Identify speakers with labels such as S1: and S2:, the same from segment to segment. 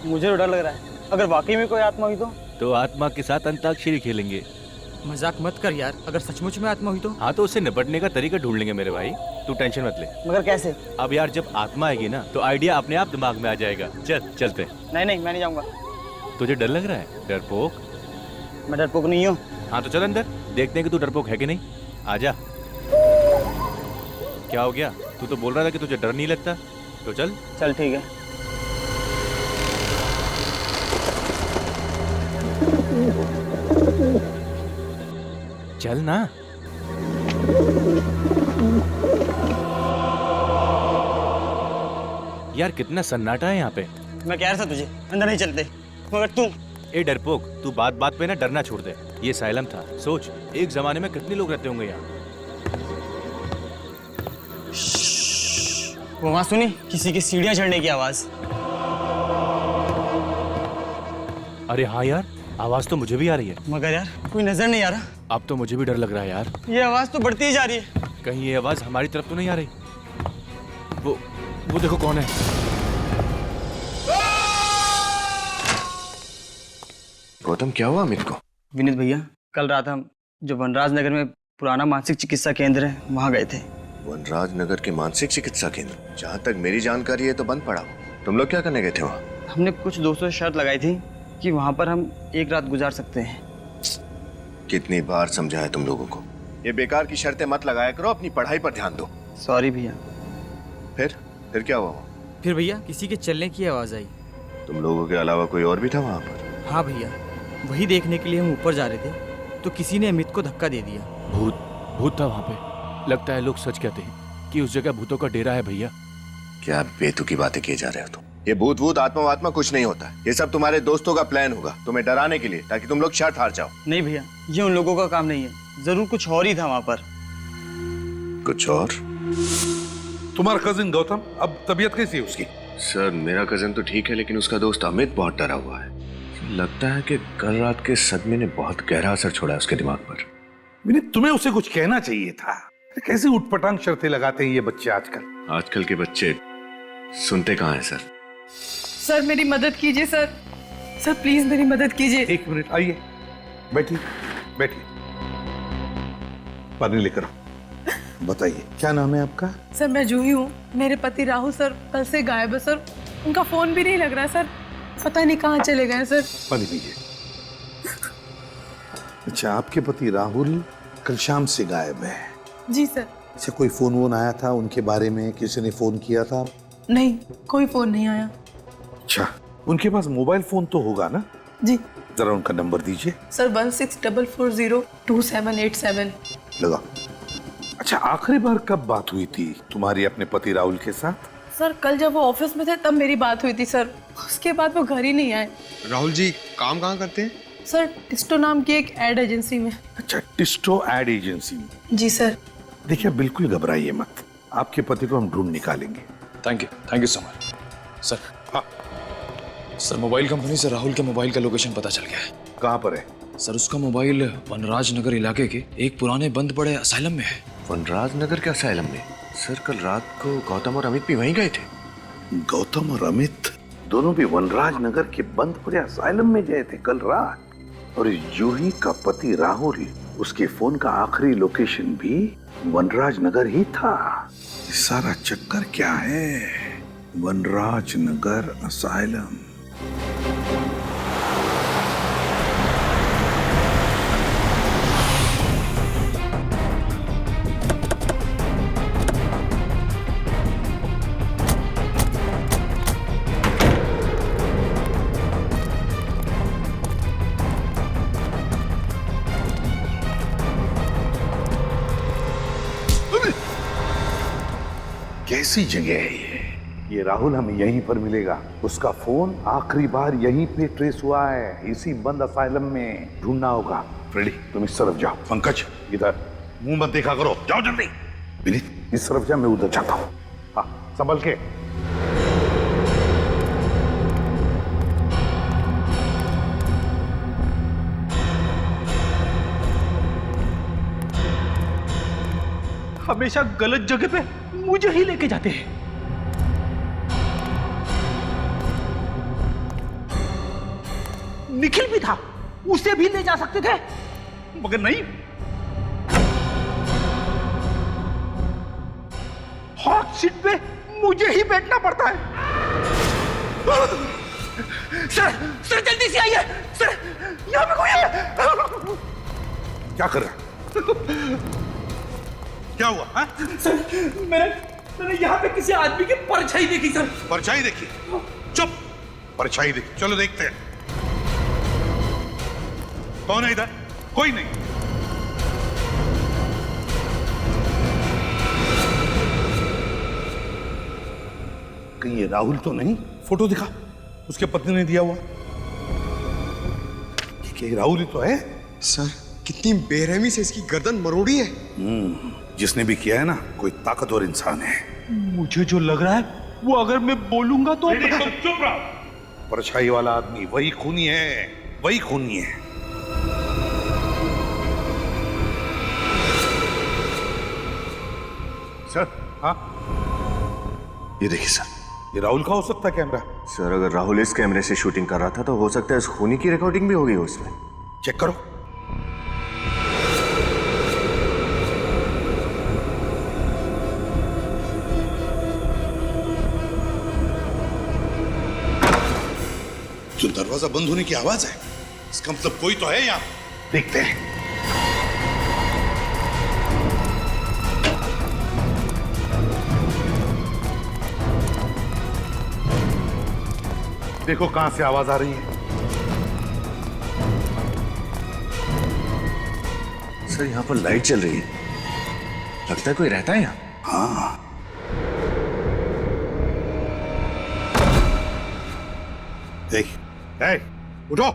S1: मुझे तो डर लग रहा है, अगर वाकई में कोई आत्मा हुई
S2: तो आत्मा के साथ अंताक्षरी खेलेंगे।
S3: मजाक मत कर यार, अगर सचमुच में आत्मा हुई तो?
S2: हाँ तो उससे निपटने का तरीका ढूंढ लेंगे मेरे भाई, तू टेंशन मत ले।
S1: मगर कैसे?
S2: अब यार जब आत्मा आएगी ना तो आइडिया अपने आप दिमाग में आ जाएगा। चल चलते।
S1: नहीं नहीं, मैं नहीं जाऊंगा।
S2: तुझे डर लग रहा है? डरपोक?
S1: मैं डरपोक नहीं हूँ।
S2: हाँ तो चल अंदर, देखते हैं कि तू डरपोक है कि नहीं। आजा। क्या हो गया? तू तो बोल रहा था कि तुझे डर नहीं लगता। तो चल।
S1: चल ठीक है।
S2: चल ना। यार कितना सन्नाटा है यहाँ पे।
S1: मैं कह रहा था तुझे अंदर नहीं चलते, मगर तू।
S2: ए डरपोक, तू बात बात पे ना डरना छोड़ दे। ये साइलम था, सोच एक जमाने में कितने लोग रहते होंगे यहाँ।
S1: वो वहां सुनी किसी की सीढ़ियां चढ़ने की आवाज।
S2: अरे हाँ यार, आवाज तो मुझे भी आ रही है।
S1: मगर यार कोई नजर नहीं आ रहा।
S2: अब तो मुझे भी डर लग रहा है यार।
S1: ये आवाज तो बढ़ती ही जा रही है।
S2: कहीं ये आवाज हमारी तरफ तो नहीं आ रही? वो देखो कौन है।
S4: गौतम क्या हुआ अमित को?
S1: विनीत भैया, कल रात हम जो वनराज नगर में पुराना मानसिक चिकित्सा केंद्र है वहाँ गए थे।
S4: वनराज नगर के मानसिक चिकित्सा केंद्र? जहाँ तक मेरी जानकारी है तो बंद पड़ा। तुम लोग क्या करने गए थे वहाँ?
S1: हमने कुछ दोस्तों से शर्त लगाई थी कि वहाँ पर हम एक रात गुजार सकते हैं।
S4: कितनी बार समझाया तुम लोगों को, ये बेकार की शर्तें मत लगाया करो, अपनी पढ़ाई पर ध्यान दो।
S1: सॉरी भैया।
S4: फिर क्या हुआ?
S3: फिर भैया किसी के चलने की आवाज आई।
S4: तुम लोगों के अलावा कोई और भी था वहाँ पर?
S3: हाँ भैया, वही देखने के लिए हम ऊपर जा रहे थे तो किसी ने अमित को धक्का दे दिया।
S2: भूत था वहाँ पे। लगता है लोग सच कहते हैं कि उस जगह भूतों का डेरा है भैया।
S4: क्या बेतुकी बातें किए जा रहे हो तुम? ये भूत वूत आत्मा कुछ नहीं होता। ये सब तुम्हारे दोस्तों का प्लान होगा तुम्हें डराने के लिए, ताकि तुम लोग शर्त हार जाओ।
S1: नहीं भैया, ये उन लोगों का काम नहीं है। जरूर कुछ और ही था वहाँ पर।
S4: कुछ और?
S5: तुम्हारा कजिन गौतम, अब तबीयत कैसी है उसकी?
S4: सर मेरा कजिन तो ठीक है, लेकिन उसका दोस्त अमित बहुत डरा हुआ है। लगता है कि कल रात के सदमे ने बहुत गहरा असर छोड़ा है उसके दिमाग पर।
S5: विनीत, तुम्हें उसे कुछ कहना चाहिए था। कैसे उठपटांग शर्तें लगाते हैं ये बच्चे आजकल।
S4: आजकल के बच्चे सुनते कहाँ हैं सर।
S6: सर मेरी मदद कीजिए सर। सर प्लीज मेरी मदद कीजिए।
S5: एक मिनट, आइए बैठिए बैठिए, पानी लेकर आओ। बताइए क्या नाम है आपका?
S6: सर मैं जूही हूँ। मेरे पति राहुल सर कल से गायब है सर। उनका फोन भी नहीं लग रहा है सर। पता नहीं कहाँ चले गए सर।
S5: पानी पीजिए। अच्छा, आपके पति राहुल कल शाम से गायब है?
S6: जी सर।
S5: अच्छा, कोई फोन वोन आया था उनके बारे में? किसी ने फोन किया था?
S6: नहीं, कोई फोन नहीं आया।
S5: अच्छा, उनके पास मोबाइल फोन तो होगा ना?
S6: जी।
S5: जरा उनका नंबर दीजिए।
S6: सर 1644028787।
S5: लगा। अच्छा, आखिरी बार कब बात हुई थी तुम्हारी अपने पति राहुल के साथ?
S6: सर कल जब वो ऑफिस में थे तब मेरी बात हुई थी सर। उसके बाद वो घर ही नहीं आए।
S7: राहुल जी काम कहाँ करते हैं?
S6: सर टिस्टो नाम की एक एड एजेंसी में।
S5: अच्छा, टिस्टो एड एजेंसी में?
S6: जी सर।
S5: देखिए बिल्कुल घबराइए मत, आपके पति को हम ढूंढ निकालेंगे।
S7: Thank you so much sir.
S5: हाँ
S7: सर, मोबाइल कंपनी से राहुल के मोबाइल का लोकेशन पता चल गया है।
S5: कहाँ पर है?
S7: सर उसका मोबाइल वनराज नगर इलाके के एक पुराने बंद पड़े असाइलम में है।
S4: वनराज नगर के असाइलम में? सर कल रात को गौतम और अमित भी वहीं गए थे।
S5: गौतम और अमित दोनों भी वनराज नगर के बंद पड़े असाइलम में गए थे कल रात। और जूही का पति राहुल, उसके फोन का आखिरी लोकेशन भी वनराज नगर ही था। सारा चक्कर क्या है? वनराज नगर असाइलम। कैसी जगह है ये राहुल हमें यहीं पर मिलेगा। उसका फोन आखिरी बार यहीं पे ट्रेस हुआ है, इसी बंद असाइलम में। ढूंढना होगा। फ्रेडी तुम इस तरफ जाओ। पंकज इधर, मुंह मत देखा करो, जाओ जल्दी। विनीत इस तरफ जा, मैं उधर जाता हूँ। हाँ संभल के।
S8: हमेशा गलत जगह पे मुझे ही लेके जाते हैं। निखिल भी था, उसे भी ले जा सकते थे, मगर नहीं। हॉट सीट पे मुझे ही बैठना पड़ता है। सर जल्दी से आइए सर, यहाँ पे कोई है।
S5: क्या कर रहा है? क्या हुआ? हाँ?
S8: सर मैंने यहाँ पे किसी आदमी की परछाई देखी सर।
S5: परछाई देखी? चुप, परछाई देखी, चलो देखते हैं कौन है इधर। कोई नहीं। कहीं ये राहुल तो नहीं? फोटो दिखा, उसके पत्नी ने दिया हुआ। ये राहुल ही तो है।
S9: सर कितनी बेरहमी से इसकी गर्दन मरोड़ी है।
S5: जिसने भी किया है ना, कोई ताकतवर इंसान है।
S8: मुझे जो लग रहा है वो अगर मैं बोलूंगा तो
S5: चुप रहो। परछाई वाला आदमी वही खूनी है, वही खूनी है।
S4: सर।
S5: हाँ,
S4: ये देखिए सर।
S5: ये राहुल का हो सकता है कैमरा।
S4: सर अगर राहुल इस कैमरे से शूटिंग कर रहा था तो हो सकता है इस खूनी की रिकॉर्डिंग भी होगी उसमें।
S5: चेक करो। जो दरवाजा बंद होने की आवाज है, इसका मतलब कोई तो है यहाँ। देखते हैं। देखो कहां से आवाज आ रही है।
S4: सर यहाँ पर लाइट चल रही है, लगता है कोई रहता है यहाँ।
S5: हाँ, उठो।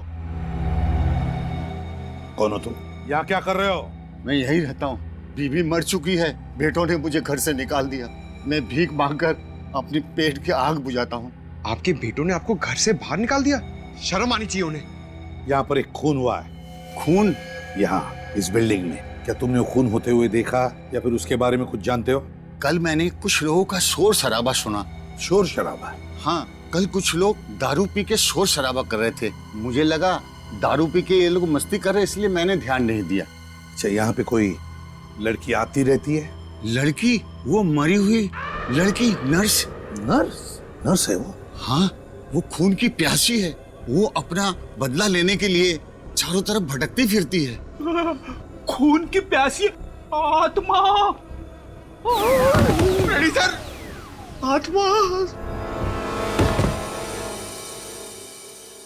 S5: कौन हो तुम? यहाँ क्या कर रहे हो?
S10: मैं यही रहता हूँ। बीवी मर चुकी है, बेटों ने मुझे घर से निकाल दिया। मैं भीख मांगकर अपनी पेट की आग बुझाता हूँ।
S9: आपके बेटों ने आपको घर से बाहर निकाल दिया? शर्म आनी चाहिए उन्हें।
S5: यहाँ पर एक खून हुआ है।
S10: खून?
S5: यहाँ इस बिल्डिंग में। क्या तुमने वो खून होते हुए देखा या फिर उसके बारे में कुछ जानते हो?
S10: कल मैंने कुछ लोगों का शोर शराबा सुना।
S5: शोर शराबा?
S10: हाँ, कल कुछ लोग दारू पी के शोर शराबा कर रहे थे। मुझे लगा दारू पी के ये लोग मस्ती कर रहे, इसलिए मैंने ध्यान नहीं दिया।
S5: अच्छा, यहाँ पे कोई लड़की आती रहती है?
S10: लड़की? वो मरी हुई लड़की, नर्स।
S5: नर्स? नर्स है वो?
S10: हाँ, वो खून की प्यासी है। वो अपना बदला लेने के लिए चारों तरफ भटकती फिरती है।
S8: खून की प्यासी आत्मा।
S10: सर, आत्मा।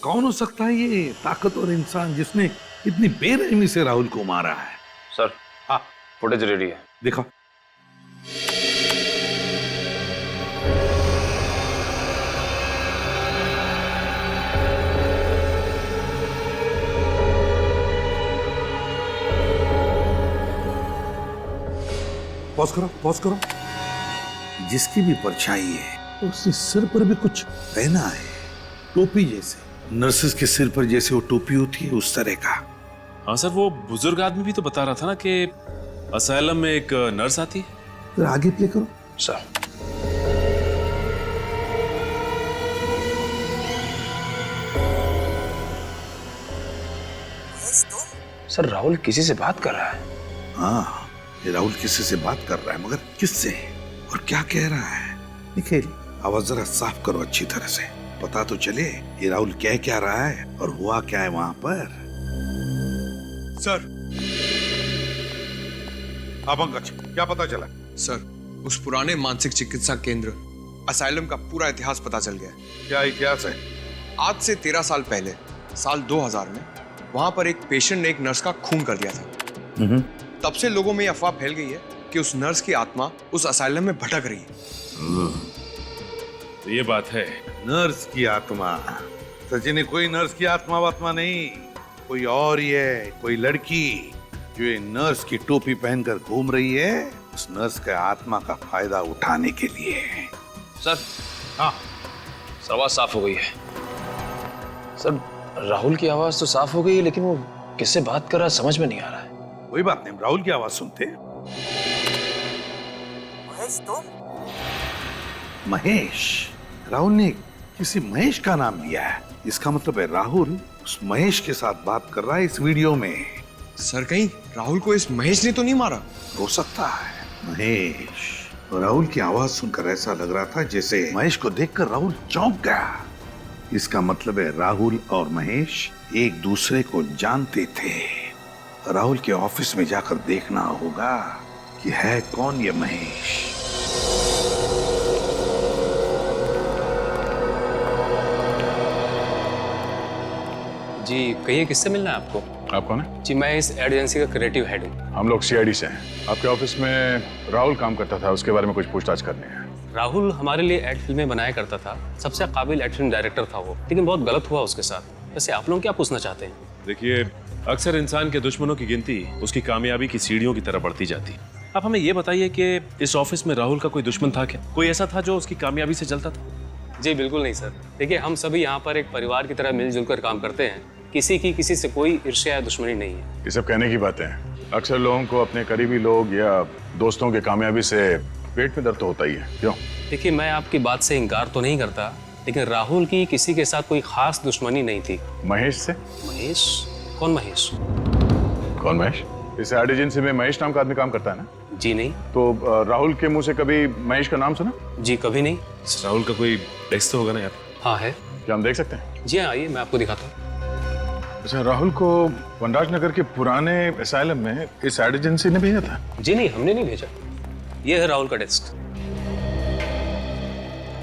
S5: कौन हो सकता है ये ताकतवर इंसान जिसने इतनी बेरहमी से राहुल को मारा है?
S7: सर
S5: हाँ,
S7: फुटेज रेडी है।
S5: देखो। पॉज करो, पॉज करो। जिसकी भी परछाई है उसके सिर पर भी कुछ पहना है, टोपी जैसे। नर्सेस के सिर पर जैसे वो टोपी होती है, उस तरह का।
S11: हाँ सर, वो बुजुर्ग आदमी भी तो बता रहा था ना कि असाइलम में एक नर्स आती है।
S5: फिर आगे प्ले करो।
S7: सर सर राहुल किसी से बात कर रहा है।
S5: हाँ, ये राहुल किसी से बात कर रहा है, मगर किससे और क्या कह रहा है? निखिल, आवाज जरा साफ करो अच्छी तरह से, पता तो चले ये राहुल कह क्या रहा है और हुआ क्या है वहां पर।
S9: सर।
S5: हाँ पंकज, क्या पता चला?
S9: सर, उस पुराने मानसिक चिकित्सा केंद्र असाइलम का पूरा इतिहास पता चल गया।
S5: क्या इतिहास है?
S9: आज से 13 साल पहले, साल 2000 में वहां पर एक पेशेंट ने एक नर्स का खून कर दिया था। तब से लोगों में यह अफवाह फैल गई है कि उस नर्स की आत्मा उस असाइलम में भटक रही है।
S11: तो ये बात है।
S5: नर्स की आत्मा? सचिन, कोई नर्स की आत्मा वात्मा नहीं, कोई और ही है, कोई लड़की जो ये नर्स की टोपी पहनकर घूम रही है, उस नर्स के आत्मा का फायदा उठाने के लिए।
S7: सर
S5: हाँ,
S7: आवाज साफ हो गई है। सर राहुल की आवाज तो साफ हो गई है, लेकिन वो किससे बात कर रहा है समझ में नहीं आ रहा है।
S5: कोई बात नहीं, राहुल की आवाज सुनते।
S10: महेश, तुम?
S5: महेश? राहुल ने किसी महेश का नाम लिया है, इसका मतलब है राहुल उस महेश के साथ बात कर रहा है इस वीडियो में।
S9: सर कहीं राहुल को इस महेश ने तो नहीं मारा?
S5: हो सकता है। महेश, राहुल की आवाज सुनकर ऐसा लग रहा था जैसे महेश को देखकर राहुल चौंक गया। इसका मतलब है राहुल और महेश एक दूसरे को जानते थे। राहुल के ऑफिस में जाकर देखना होगा कि है कौन ये महेश।
S12: जी कहिए, किससे मिलना है आपको?
S13: आप कौन है?
S12: जी मैं इस एड एजेंसी का क्रिएटिव हेड हूँ।
S13: हम लोग सीआईडी से हैं। आपके ऑफिस में राहुल काम करता था, उसके बारे में कुछ पूछताछ करनी है।
S12: राहुल हमारे लिए एड फिल्में बनाया करता था, सबसे काबिल एड फिल्म डायरेक्टर था वो, लेकिन बहुत गलत हुआ उसके साथ। वैसे आप लोग क्या पूछना चाहते हैं?
S11: देखिए, अक्सर इंसान के दुश्मनों की गिनती उसकी कामयाबी की सीढ़ियों की तरह बढ़ती जाती है। आप हमें ये बताइए कि इस ऑफिस में राहुल का कोई दुश्मन था क्या? कोई ऐसा था जो उसकी कामयाबी से जलता था?
S12: जी बिल्कुल नहीं सर। देखिए, हम सभी यहाँ पर एक परिवार की तरह मिलजुल कर काम करते हैं। किसी की किसी से कोई ईर्ष्या या दुश्मनी नहीं है।
S13: ये सब कहने की बातें हैं। अक्सर लोगों को अपने करीबी लोग या दोस्तों के कामयाबी से पेट में दर्द तो होता ही है। क्यों?
S12: देखिए, मैं आपकी बात से इंकार तो नहीं करता, लेकिन राहुल की किसी के साथ कोई खास दुश्मनी नहीं थी।
S13: महेश से?
S12: महेश? कौन महेश?
S13: कौन महेश? इस एड एजेंसी में महेश नाम का आदमी काम करता है ना?
S12: जी नहीं।
S13: तो राहुल के मुंह से कभी महेश का नाम सुना?
S12: जी कभी नहीं।
S11: राहुल का कोई डेस्क तो होगा ना यार?
S12: हाँ है।
S13: क्या हम देख सकते हैं?
S12: जी हाँ, आइए मैं आपको दिखाता हूँ।
S13: अच्छा, राहुल को वनराज नगर के पुराने असाइलम में इस एड एजेंसी ने भेजा था?
S12: जी नहीं, हमने नहीं भेजा। ये है राहुल का डेस्क।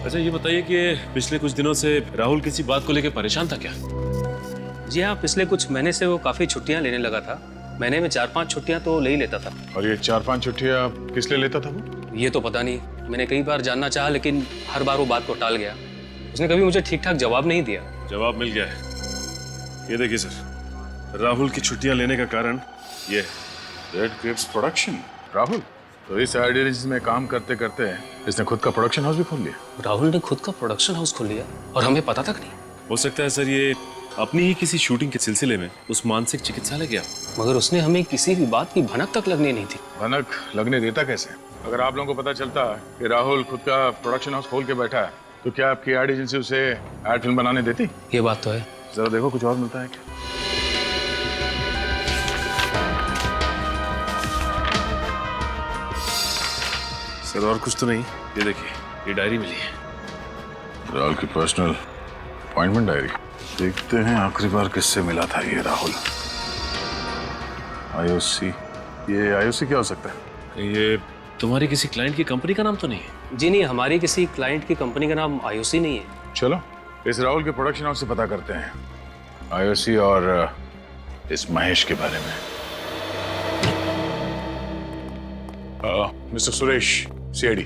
S11: अच्छा ये बताइए कि पिछले कुछ दिनों से राहुल किसी बात को लेकर परेशान था क्या?
S12: जी हाँ, पिछले कुछ महीने से वो काफी छुट्टियां लेने लगा था। महीने में 4-5 छुट्टियां तो ले ही लेता था।
S13: और ये 4-5 छुट्टियां किस लिए लेता था वो?
S12: ये तो पता नहीं। मैंने कई बार जानना चाहा, लेकिन हर बार वो बात को टाल गया। उसने कभी मुझे ठीक ठाक जवाब नहीं दिया।
S11: जवाब मिल गया है। ये देखिए सर, राहुल की छुट्टियां लेने का कारण ये रेड ग्रेप्स प्रोडक्शन। राहुल तो इस एड एजेंसी में काम करते करते इसने खुद का प्रोडक्शन हाउस भी खोल लिया।
S12: राहुल ने खुद का प्रोडक्शन हाउस खोल लिया और हमें पता तक नहीं।
S11: हो सकता है सर ये अपनी ही किसी शूटिंग के सिलसिले में उस मानसिक चिकित्सालय गया,
S12: मगर उसने हमें किसी भी बात की भनक तक लगने नहीं थी।
S13: भनक लगने देता कैसे? अगर आप लोगों को पता चलता कि राहुल खुद का प्रोडक्शन हाउस खोल के बैठा है, तो क्या आपकी एड एजेंसी उसे एड फिल्म बनाने देती?
S12: ये बात तो है।
S13: जरा देखो कुछ और मिलता है क्या?
S11: सर और कुछ तो नहीं। ये देखिए, ये डायरी मिली है।
S13: राहुल की पर्सनल अपॉइंटमेंट डायरी। देखते हैं आखिरी बार किससे मिला था ये राहुल। आईओसी। ये आईओसी क्या हो सकता है?
S11: ये तुम्हारी किसी क्लाइंट की कंपनी का नाम तो नहीं है?
S12: जी नहीं, हमारी किसी क्लाइंट की कंपनी का नाम आईओसी नहीं है।
S13: चलो इस राहुल के प्रोडक्शन हाउस से पता करते हैं आईओसी और इस महेश के बारे में। Mister Suresh, CID.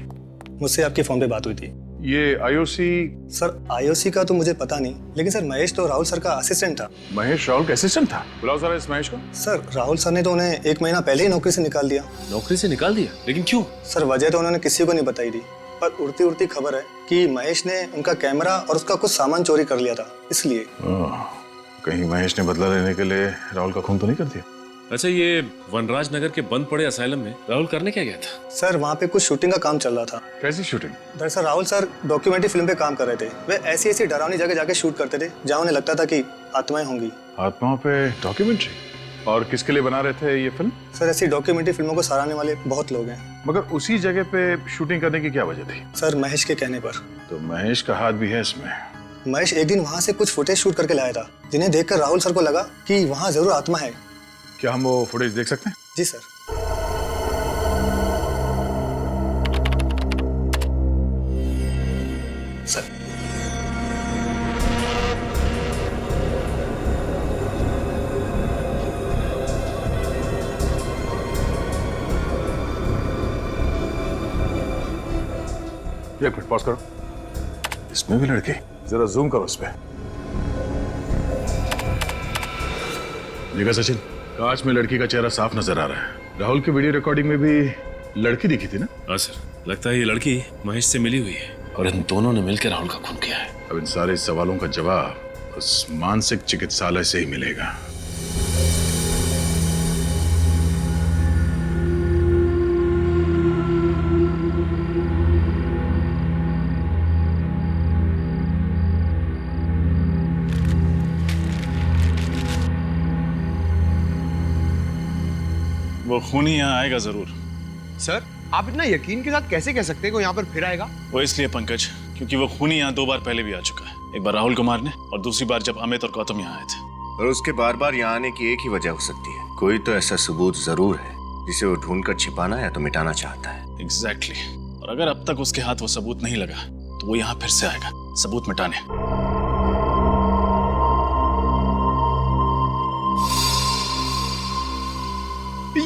S14: मुझसे आपके फोन पे बात हुई थी।
S13: ये आईओसी?
S14: सर आईओसी का तो मुझे पता नहीं, लेकिन सर महेश तो राहुल सर का असिस्टेंट था।
S13: महेश राहुल का असिस्टेंट था? बुलाओ जरा इस महेश को।
S14: सर राहुल सर ने तो उन्हें 1 महीना पहले ही नौकरी से निकाल दिया।
S11: नौकरी से निकाल दिया? लेकिन क्यों?
S14: सर वजह तो उन्होंने किसी को नहीं बताई थी, पर उड़ती उड़ती खबर है कि महेश ने उनका कैमरा और उसका कुछ सामान चोरी कर लिया था, इसलिए।
S13: कहीं महेश ने बदला लेने के लिए राहुल का खून तो नहीं कर दिया?
S11: अच्छा, ये वनराज नगर के बंद पड़े असाइलम में राहुल करने क्या गया था?
S14: सर वहाँ पे कुछ शूटिंग का काम चल रहा था।
S13: कैसी शूटिंग?
S14: दरअसल राहुल सर डॉक्यूमेंट्री फिल्म पे काम कर रहे थे। वे ऐसी ऐसी डरावनी जगह जाके शूट करते थे जहाँ उन्हें लगता था कि आत्माएं होंगी।
S13: आत्माओं पे डॉक्यूमेंट्री? और किसके लिए बना रहे थे ये फिल्म?
S14: सर ऐसी डॉक्यूमेंट्री फिल्मों को सराहने वाले बहुत लोग हैं।
S13: मगर उसी जगह पे शूटिंग करने की क्या वजह थी?
S14: सर महेश के कहने पर।
S13: तो महेश का हाथ भी है इसमें?
S14: महेश एक दिन वहाँ से कुछ फुटेज शूट करके लाया था, जिन्हें देखकर राहुल सर को लगा कि वहाँ जरूर आत्मा है।
S13: क्या हम वो फुटेज देख सकते हैं?
S14: जी सर। सर
S13: एक मिनट पॉज करो। इसमें भी लड़की? जरा जूम करो इस पे। देखा सचिन, कांच में लड़की का चेहरा साफ नजर आ रहा है। राहुल की वीडियो रिकॉर्डिंग में भी लड़की दिखी थी ना?
S11: हाँ सर, लगता है ये लड़की महेश से मिली हुई है और इन दोनों ने मिलकर राहुल का खून किया है।
S13: अब इन सारे सवालों का जवाब उस मानसिक चिकित्सालय से ही मिलेगा।
S11: वो खूनी यहाँ आएगा जरूर।
S9: सर आप इतना यकीन के साथ कैसे कह सकते हैं कि वो यहाँ पर फिर आएगा?
S11: वो इसलिए पंकज, क्योंकि वो खूनी यहाँ 2 बार पहले भी आ चुका है। एक बार राहुल को मारने और दूसरी बार जब अमित और गौतम यहाँ आए थे।
S4: और उसके बार बार यहाँ आने की एक ही वजह हो सकती है, कोई तो ऐसा सबूत जरूर है जिसे वो ढूंढकर छिपाना या तो मिटाना चाहता है।
S11: एग्जैक्टली। और अगर अब तक उसके हाथ वो सबूत नहीं लगा तो वो यहाँ फिर से आएगा सबूत मिटाने।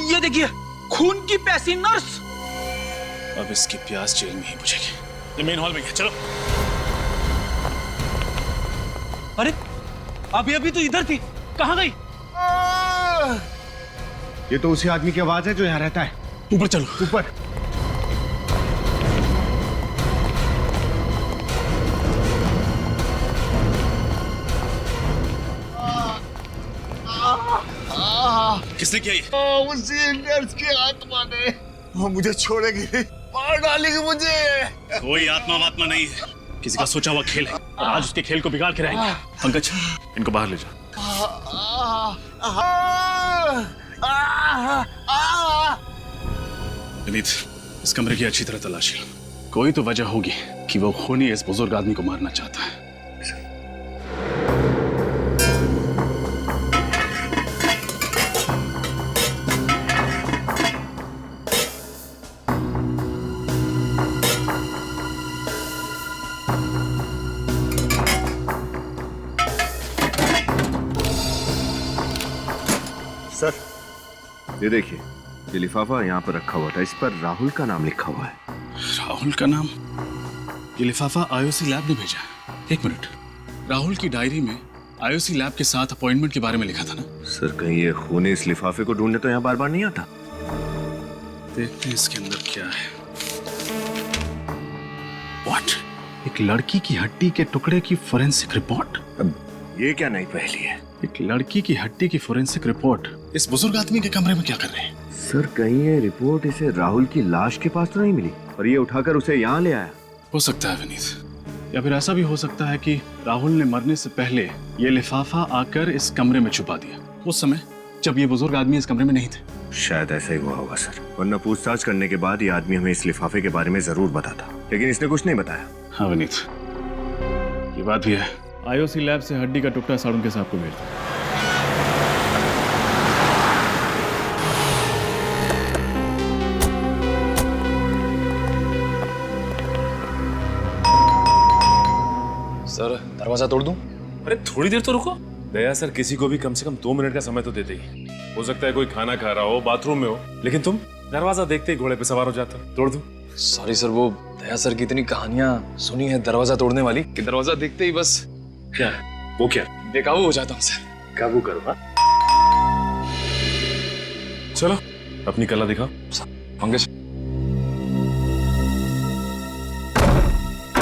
S8: ये देखिए, खून की प्यासी नर्स।
S11: अब इसकी प्यास जेल में ही बुझेगी। ये मेन हॉल में है, चलो।
S8: अरे अभी तो इधर थी, कहाँ गई?
S10: ये तो उसी आदमी की आवाज है जो यहाँ रहता है।
S11: ऊपर चलो,
S10: ऊपर।
S11: किसने किया ये?
S10: उसी नर्स की आत्मा ने। वो मुझे छोड़ेगी, मार डालेगी मुझे।
S11: कोई आत्मा वात्मा नहीं है, किसी का सोचा हुआ खेल है और आज उसके खेल को बिगाड़ के रहेंगे। पंकज, इनको बाहर ले जाओ। विनीत, इस कमरे की अच्छी तरह तलाशी लो। कोई तो वजह होगी कि वो खूनी इस बुजुर्ग आदमी को मारना चाहता है।
S4: सर, ये देखिए, ये लिफाफा यहाँ पर रखा हुआ था, इस पर राहुल का नाम लिखा हुआ है।
S11: राहुल का नाम? ये लिफाफा आईओसी लैब ने भेजा। एक मिनट, राहुल की डायरी में आईओसी लैब के साथ अपॉइंटमेंट के बारे में लिखा था ना?
S4: सर, कहीं ये खूनी इस लिफाफे को ढूंढने तो यहाँ बार बार नहीं आता?
S11: देखते हैं इसके अंदर क्या है। What? एक लड़की की हड्डी के टुकड़े की फोरेंसिक रिपोर्ट?
S4: अब ये क्या नई पहेली है?
S11: एक लड़की की हड्डी की फोरेंसिक रिपोर्ट इस बुजुर्ग आदमी के कमरे में क्या कर रहे हैं?
S4: सर, कहीं ये रिपोर्ट इसे राहुल की लाश के पास तो नहीं मिली और ये उठाकर उसे यहाँ ले आया?
S11: हो सकता है विनीत, या फिर ऐसा भी हो सकता है कि राहुल ने मरने से पहले ये लिफाफा आकर इस कमरे में छुपा दिया, उस समय जब ये बुजुर्ग आदमी इस कमरे में नहीं थे।
S4: शायद ऐसा ही हुआ होगा सर, वरना पूछताछ करने के बाद ये आदमी हमें इस लिफाफे के बारे में जरूर बताता, लेकिन इसने कुछ नहीं बताया।
S11: हाँ विनीत, ये बात भी है। आईओसी लैब से हड्डी का टुकड़ा साड़ुंके साहब को भेज दो।
S7: सर, दरवाजा तोड़ दूं?
S2: अरे थोड़ी देर तो रुको। दया सर, किसी को भी कम से कम 2 मिनट का समय तो देते ही। हो सकता है कोई खाना खा रहा हो, बाथरूम में हो, लेकिन तुम दरवाजा देखते ही घोड़े पे सवार हो जाते हो। तोड़ दूं?
S7: सॉरी सर, वो दया सर की इतनी कहानियां सुनी है दरवाजा तोड़ने वाली कि दरवाजा देखते ही बस
S2: क्या वो क्या
S7: बेकाबू हो जाता हूँ सर।
S2: काबू करो। हाँ, चलो अपनी कला दिखाओ।
S7: पंकज,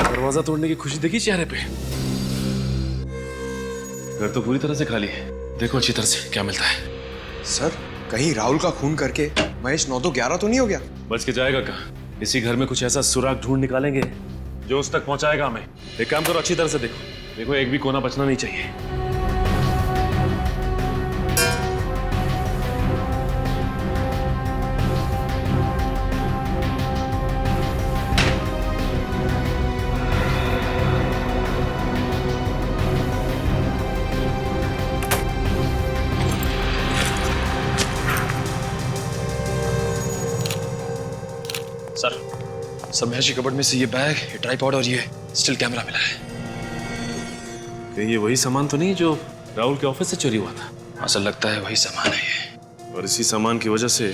S2: दरवाजा तोड़ने की खुशी देखी चेहरे पे। घर तो पूरी तरह से खाली है, देखो अच्छी तरह से क्या मिलता है।
S9: सर, कहीं राहुल का खून करके महेश 9 तो 11 तो नहीं हो गया?
S2: बच के जाएगा कहाँ? इसी घर में कुछ ऐसा सुराग ढूंढ निकालेंगे जो उस तक पहुंचाएगा हमें। एक काम करो, अच्छी तरह से देखो, एक भी कोना बचना नहीं चाहिए।
S7: सर महेश की कबर्ड में से ये बैग, ये ट्राइपॉड और ये स्टिल कैमरा मिला है।
S2: कहीं ये वही सामान तो नहीं जो राहुल के ऑफिस से चोरी हुआ था?
S7: असल लगता है वही सामान है ये।
S2: और इसी सामान की वजह से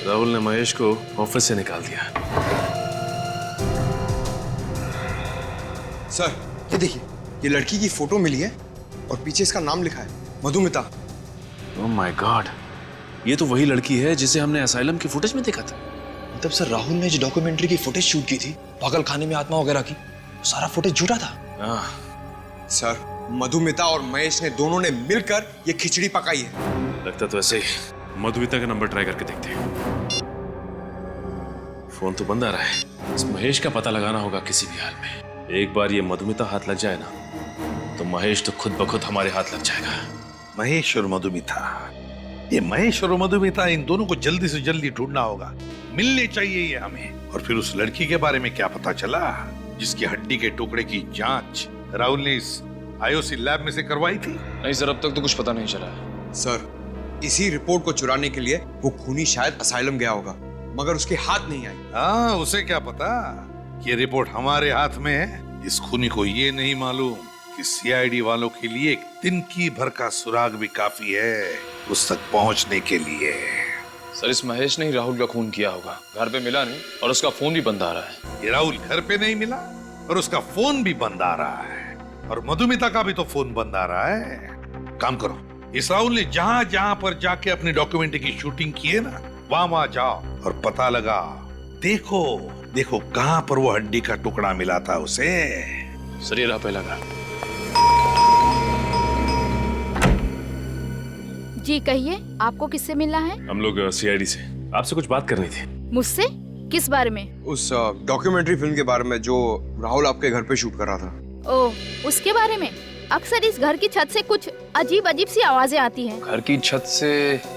S2: राहुल ने महेश को ऑफिस से निकाल दिया।
S9: सर, ये देखिए, ये लड़की की फोटो मिली है और पीछे इसका नाम लिखा है, मधुमिता।
S2: ओह माय गॉड, ये तो वही लड़की है जिसे हमने असाइलम की फुटेज में देखा था।
S7: मतलब सर, राहुल ने जो डॉक्यूमेंट्री की फुटेज शूट की थी पागल खाने में आत्मा वगैरह की, सारा फुटेज झूठा था।
S9: सर, मधुमिता और महेश ने दोनों ने मिलकर ये खिचड़ी पकाई है।
S2: लगता तो ऐसे ही। मधुमिता का नंबर ट्राई करके देखते हैं। फोन तो बंद आ रहा है। इस महेश का पता लगाना होगा किसी भी हाल में। एक बार ये मधुमिता हाथ लग जाए ना तो महेश तो खुद ब खुद हमारे हाथ लग जाएगा।
S5: महेश और मधुमिता ये महेश और मधुमिता, इन दोनों को जल्दी से जल्दी ढूंढना होगा। मिलने चाहिए ये हमें। और फिर उस लड़की के बारे में क्या पता चला जिसकी हड्डी के टुकड़े की जांच राहुल ने इस आईओसी लैब में से करवाई थी?
S7: नहीं सर, अब तक तो कुछ पता नहीं चला।
S9: सर, इसी रिपोर्ट को चुराने के लिए वो खूनी शायद असाइलम गया होगा, मगर उसके हाथ नहीं आई।
S5: हाँ, उसे क्या पता कि ये रिपोर्ट हमारे हाथ में है। इस खूनी को ये नहीं मालूम कि सीआईडी वालों के लिए एक तिनकी भर का सुराग भी काफी है उस तक पहुंचने के लिए।
S7: सर, इस महेश ने ही राहुल का खून किया होगा। घर पे मिला नहीं और उसका फोन भी बंद आ रहा है।
S5: ये राहुल घर पे नहीं मिला और उसका फोन भी बंद आ रहा है, और मधुमिता का भी तो फोन बंद आ रहा है। काम करो, इस राहुल ने जहां जहां पर जाके अपनी डॉक्यूमेंट्री की शूटिंग की है ना, वहां जाओ और पता लगा। देखो देखो कहां पर वो हड्डी का टुकड़ा मिला था उसे।
S7: सर, ये रहा पहला घर।
S15: जी कहिए, आपको किससे मिलना है?
S2: हम लोग सीआईडी से आपसे कुछ बात करनी थी।
S15: मुझसे? किस बारे में?
S9: उस डॉक्यूमेंट्री फिल्म के बारे में जो राहुल आपके घर पे शूट कर रहा था।
S15: ओह, उसके बारे में? अक्सर इस घर की छत से कुछ अजीब अजीब सी आवाजें आती हैं।
S7: घर की छत से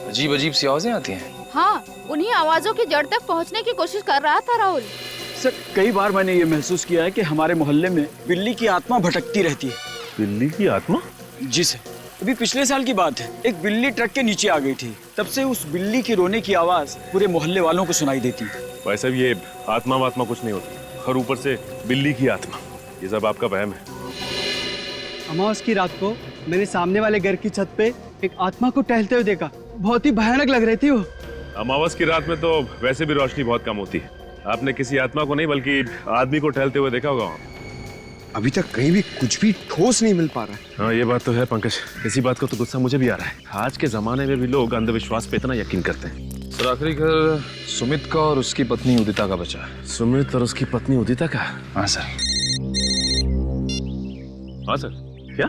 S7: अजीब अजीब सी आवाजें आती हैं?
S15: हाँ, उन्हीं आवाजों की जड़ तक पहुंचने की कोशिश कर रहा था राहुल।
S1: सर, कई बार मैंने ये महसूस किया है कि हमारे मोहल्ले में बिल्ली की आत्मा भटकती रहती है।
S2: बिल्ली की आत्मा?
S1: जी सर, अभी पिछले साल की बात है। एक बिल्ली ट्रक के नीचे आ गई थी। तब से उस बिल्ली की रोने की आवाज पूरे मोहल्ले वालों को सुनाई देती है।
S2: भाई साहब, ये आत्मा वात्मा कुछ नहीं होती, और ऊपर से बिल्ली की आत्मा, ये सब आपका वहम है।
S16: अमावस की रात को मैंने सामने वाले घर की छत पे एक आत्मा को टहलते हुए देखा। बहुत ही भयानक लग रही थी वो।
S2: अमावस की रात में तो वैसे भी रोशनी बहुत कम होती है। आपने किसी आत्मा को नहीं बल्कि आदमी को टहलते हुए देखा होगा।
S9: अभी तक कहीं भी कुछ भी ठोस नहीं मिल पा रहा है।
S2: हाँ, ये बात तो है पंकज। इसी बात का तो गुस्सा मुझे भी आ रहा है। आज के जमाने में भी लोग अंधविश्वास पे इतना यकीन करते हैं।
S7: सर, आखिरी घर सुमित का और उसकी पत्नी उदिता का बचा है।
S2: सुमित और उसकी पत्नी उदिता का?
S7: हाँ सर।
S2: हाँ सर, क्या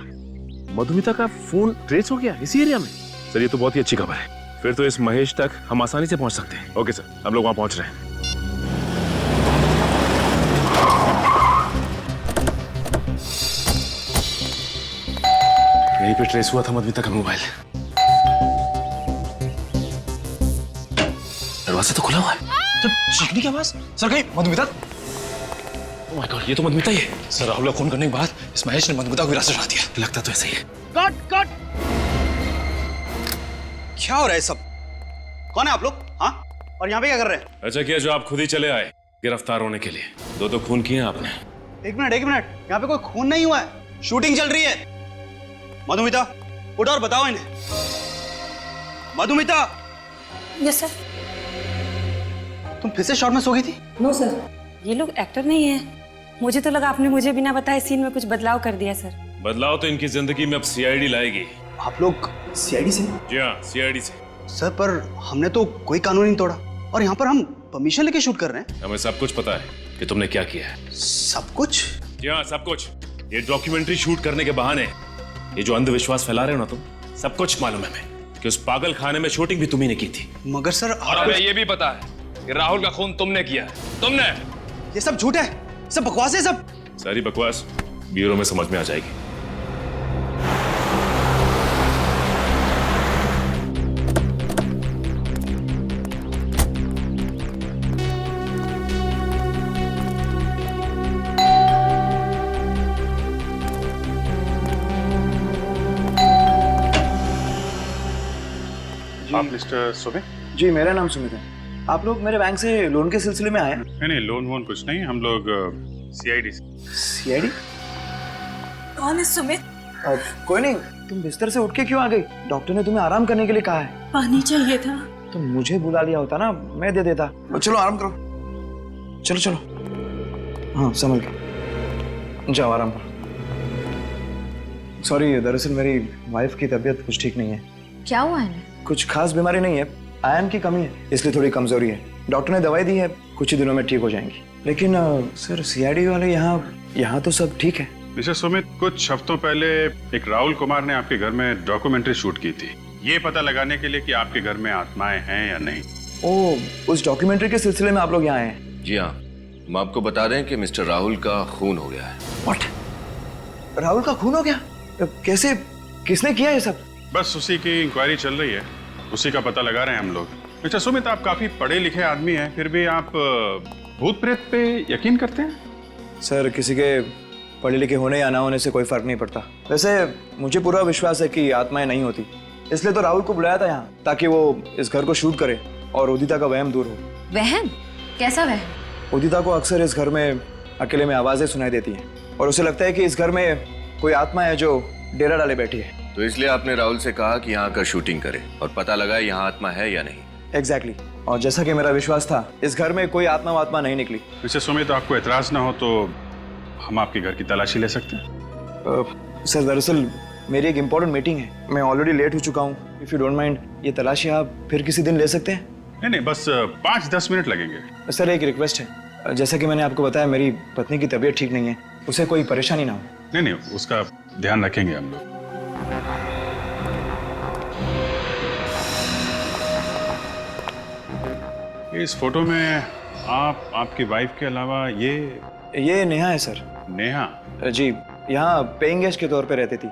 S2: मधुमिता का फोन ट्रेस हो गया इसी एरिया में? सर, ये तो बहुत ही अच्छी खबर है। फिर तो इस महेश तक हम आसानी से पहुंच सकते हैं। ओके सर, हम लोग वहां पहुंच रहे हैं। यहीं पे ट्रेस हुआ था मधुमिता का मोबाइल। दरवाजा तो खुला हुआ है।
S7: सर, चीखने की आवाज। सर, कहीं मधुमिता? ओह माय गॉड, ये तो मधुमिता ही है। सर, राहुल का खून करने के बाद इस महेश ने मधुमिता को विरासत उठा दिया।
S2: लगता तो ऐसा ही है।
S14: Cut cut. क्या हो रहा है सब? कौन है आप लोग? हाँ, और यहाँ पे क्या कर रहे हैं?
S2: अच्छा किया जो आप खुद ही चले आए गिरफ्तार होने के लिए। दो तो खून किए आपने।
S14: एक मिनट, यहाँ पे कोई खून नहीं हुआ है, शूटिंग चल रही है। मधुमिता, उठो और बताओ इन्हें। मधुमिता।
S6: Yes sir.
S14: तुम फिर से शॉट में सो गई थी?
S17: नो सर, ये लोग एक्टर नहीं है। मुझे तो लगा आपने मुझे बिना बताए सीन में कुछ बदलाव कर दिया सर।
S2: बदलाव तो इनकी जिंदगी में अब सीआईडी लाएगी।
S14: आप लोग सीआईडी से?
S2: जी हाँ, सीआईडी से।
S14: सर, पर हमने तो कोई कानून नहीं तोड़ा, और यहाँ पर हम परमिशन लेके शूट कर रहे हैं।
S2: हमें सब कुछ पता है कि तुमने क्या किया है।
S14: सब कुछ?
S2: जी हाँ, सब कुछ। ये डॉक्यूमेंट्री शूट करने के बहाने ये जो अंधविश्वास फैला रहे हो ना तुम, सब कुछ मालूम है हमें कि उस पागल खाने में शूटिंग भी तुम्ही ने की थी।
S14: मगर सर,
S7: और हमें ये भी पता है कि राहुल का खून तुमने किया है। तुमने।
S14: ये सब झूठ है, सब बकवास है। सब
S2: सारी बकवास ब्यूरो में समझ में आ जाएगी।
S11: आप मिस्टर सुमित?
S18: जी, मेरा नाम सुमित है। आप लोग मेरे बैंक से लोन के सिलसिले में आए?
S11: नहीं, लोन वोन कुछ नहीं। हम लोग सीआईडी से।
S18: सीआईडी?
S6: कौन है सुमित?
S18: कोई नहीं। तुम बिस्तर से उठ के क्यों आ गई? डॉक्टर ने तुम्हें आराम करने के लिए कहा है।
S6: पानी चाहिए था।
S18: तो मुझे बुला लिया होता ना, मैं दे देता। चलो आराम करो। चलो चलो। हाँ, संभल के जाओ, आराम करो। सॉरी, दरअसल मेरी वाइफ की तबीयत कुछ ठीक नहीं है।
S15: क्या हुआ है?
S18: कुछ खास बीमारी नहीं है, आयरन की कमी है, इसलिए थोड़ी कमजोरी है। डॉक्टर ने दवाई दी है, कुछ ही दिनों में ठीक हो जाएंगी। लेकिन सर, सीआईडी वाले यहाँ तो सब ठीक है।
S11: मिस्टर सुमित, कुछ हफ्तों पहले एक राहुल कुमार ने आपके घर में डॉक्यूमेंट्री शूट की थी, ये पता लगाने के लिए कि आपके घर में आत्माएं हैं या नहीं।
S18: ओह, उस डॉक्यूमेंट्री के सिलसिले में आप लोग यहाँ आए हैं?
S4: जी हाँ, हम आपको बता दें कि मिस्टर राहुल का खून हो गया है।
S18: What? राहुल का खून हो गया? कैसे? किसने किया ये सब?
S11: बस उसी की इंक्वायरी चल रही है। उसी का पता लगा रहे हैं हम लोग। अच्छा सुमित, आप काफी पढ़े लिखे आदमी हैं, फिर भी आप भूत प्रेत पे यकीन करते हैं?
S18: सर, किसी के पढ़े लिखे होने या ना होने से कोई फर्क नहीं पड़ता। वैसे मुझे पूरा विश्वास है कि आत्माएं नहीं होती, इसलिए तो राहुल को बुलाया था यहाँ, ताकि वो इस घर को शूट करे और उदिता का वहम दूर हो।
S19: वहम? कैसा वहम?
S18: उदिता को अक्सर इस घर में अकेले में आवाजें सुनाई देती हैं और उसे लगता है कि इस घर में कोई आत्मा है जो डेरा डाले बैठी है।
S4: तो इसलिए आपने राहुल से कहा कि यहाँ आकर शूटिंग करे और पता लगा यहाँ आत्मा है या नहीं।
S18: एग्जैक्टली। और जैसा कि मेरा विश्वास था, इस घर में कोई आत्मा वात्मा नहीं निकली।
S11: वैसे सुमित, आपको एतराज ना हो तो हम आपके घर की तलाशी ले सकते हैं?
S18: सर, दरअसल मेरी एक इम्पोर्टेंट मीटिंग है, मैं ऑलरेडी लेट हो चुका हूँ। इफ यू डोंट माइंड, ये तलाशी आप फिर किसी दिन ले सकते हैं?
S11: नहीं, बस 5-10 मिनट लगेंगे।
S18: सर, एक रिक्वेस्ट है, जैसा कि मैंने आपको बताया, मेरी पत्नी की तबीयत ठीक नहीं है, उसे कोई परेशानी ना हो।
S11: नहीं, उसका ध्यान रखेंगे हम लोग। इस फोटो में आपकी वाइफ के अलावा ये
S18: नेहा है सर।
S11: नेहा?
S18: जी, यहाँ पेइंग गेस्ट के तौर पे रहती थी।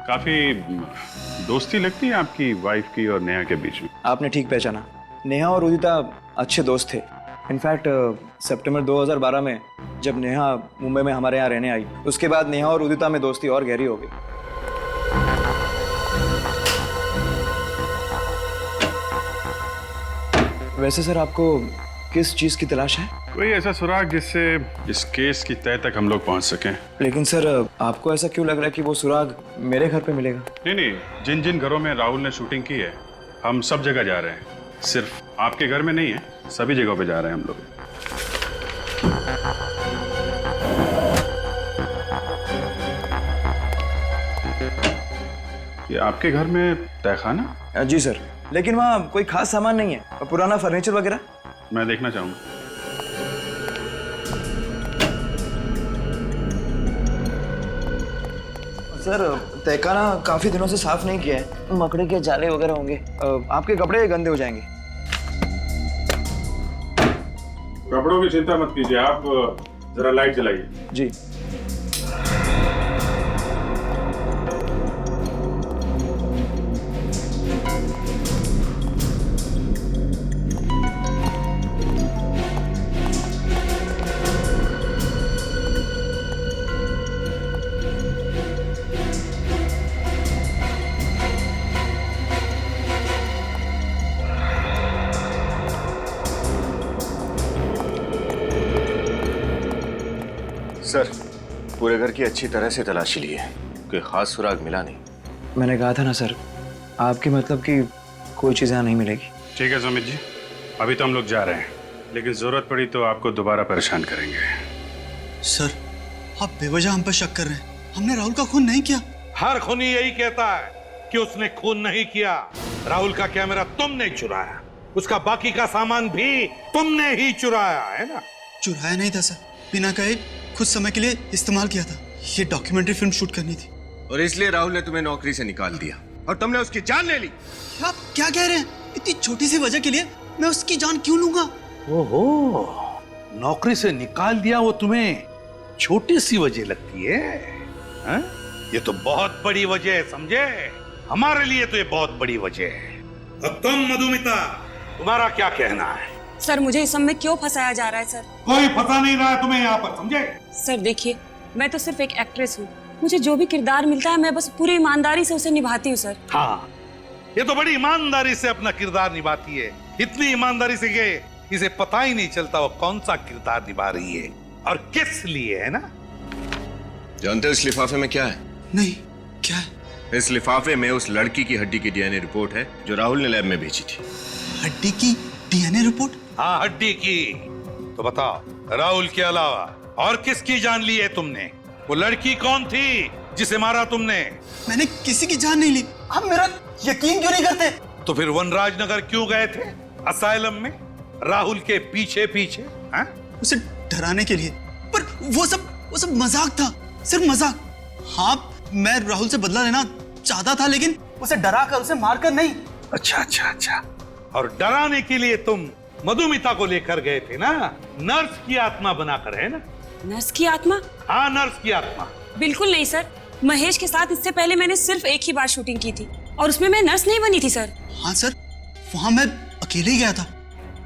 S11: काफी दोस्ती लगती है आपकी वाइफ की और नेहा के बीच में।
S18: आपने ठीक पहचाना, नेहा और उदिता अच्छे दोस्त थे। इनफैक्ट सितंबर 2012 में जब नेहा मुंबई में हमारे यहाँ रहने आई, उसके बाद नेहा और उदिता में दोस्ती और गहरी हो गई। वैसे सर, आपको किस चीज की तलाश है?
S11: कोई ऐसा सुराग जिससे इस केस की तह तक हम लोग पहुंच सकें।
S18: लेकिन सर, आपको ऐसा क्यों लग रहा है कि वो सुराग मेरे घर पे मिलेगा?
S11: नहीं, जिन जिन घरों में राहुल ने शूटिंग की है, हम सब जगह जा रहे हैं। सिर्फ आपके घर में नहीं है, सभी जगहों पे जा रहे हैं हम लोग। ये आपके घर में तहखाना?
S18: जी सर, लेकिन वहाँ कोई खास सामान नहीं है, पुराना फर्नीचर वगैरह।
S11: मैं देखना चाहूंगा।
S18: सर, तहखाना काफी दिनों से साफ नहीं किया है, मकड़ी के जाले वगैरह होंगे, आपके कपड़े गंदे हो जाएंगे।
S11: कपड़ों की चिंता मत कीजिए, आप जरा लाइट जलाइए।
S18: जी।
S4: सर, पूरे घर की अच्छी तरह से तलाशी ली है, कोई खास सुराग मिला नहीं।
S18: मैंने कहा था ना सर, आपकी मतलब कि कोई चीज़ यहाँ नहीं मिलेगी।
S11: ठीक है सुमित जी, अभी तो हम लोग जा रहे हैं, लेकिन जरूरत पड़ी तो आपको दोबारा परेशान करेंगे।
S14: सर, आप बेवजह हम पर शक कर रहे हैं। हमने राहुल का खून नहीं किया।
S20: हर खूनी यही कहता है कि उसने खून नहीं किया। राहुल का कैमरा तुमने चुराया, उसका बाकी का सामान भी तुमने ही चुराया है ना?
S14: चुराया नहीं था सर, बिना कहे कुछ समय के लिए इस्तेमाल किया था। ये डॉक्यूमेंट्री फिल्म शूट करनी थी
S4: और इसलिए राहुल ने तुम्हें नौकरी से निकाल दिया और तुमने उसकी जान ले ली।
S14: आप क्या कह रहे हैं? इतनी छोटी सी वजह के लिए मैं उसकी जान क्यों लूंगा?
S20: ओहो, नौकरी से निकाल दिया वो तुम्हें छोटी सी वजह लगती है, हा? ये तो बहुत बड़ी वजह है, समझे? हमारे लिए तो ये बहुत बड़ी वजह है। और तुम मधुमिता, तुम्हारा क्या कहना है?
S17: सर, मुझे इस सब में क्यों फंसाया जा रहा है सर?
S20: कोई फंसा नहीं रहा है तुम्हें यहाँ पर, समझे?
S17: सर देखिए, मैं तो सिर्फ एक एक्ट्रेस हूँ, मुझे जो भी किरदार मिलता है मैं बस पूरी ईमानदारी से उसे निभाती हूँ सर।
S20: हाँ, ये तो बड़ी ईमानदारी से अपना किरदार निभाती है, इतनी ईमानदारी से कि इसे पता ही नहीं चलता वो कौन सा किरदार निभा रही है और किस लिए, है ना?
S4: जानते हो इस लिफाफे में क्या है?
S14: नहीं, क्या है?
S4: इस लिफाफे में उस लड़की की हड्डी की डीएनए रिपोर्ट है जो राहुल ने लैब में भेजी थी।
S14: हड्डी की डीएनए रिपोर्ट?
S20: हाँ, हड्डी की। तो बताओ, राहुल के अलावा और किसकी जान ली है तुमने? वो लड़की कौन थी जिसे मारा तुमने?
S14: मैंने किसी की जान नहीं ली। आप मेरा यकीन क्यों नहीं करते?
S20: तो फिर वनराज नगर क्यों गए थे असाइलम में राहुल के पीछे पीछे?
S14: उसे डराने के लिए। पर वो सब मजाक था, सिर्फ मजाक। हाँ, मैं राहुल से बदला लेना चाहता था, लेकिन उसे डरा कर, उसे मारकर नहीं।
S20: अच्छा अच्छा अच्छा। और डराने के लिए तुम मधुमिता को लेकर गए थे ना, नर्स की आत्मा बनाकर, है ना?
S17: नर्स की आत्मा?
S20: हाँ, नर्स की आत्मा।
S17: बिल्कुल नहीं सर, महेश के साथ इससे पहले मैंने सिर्फ एक ही बार शूटिंग की थी। और उसमें मैं नर्स नहीं बनी थी सर।
S14: हाँ सर, वहां मैं अकेले ही गया था,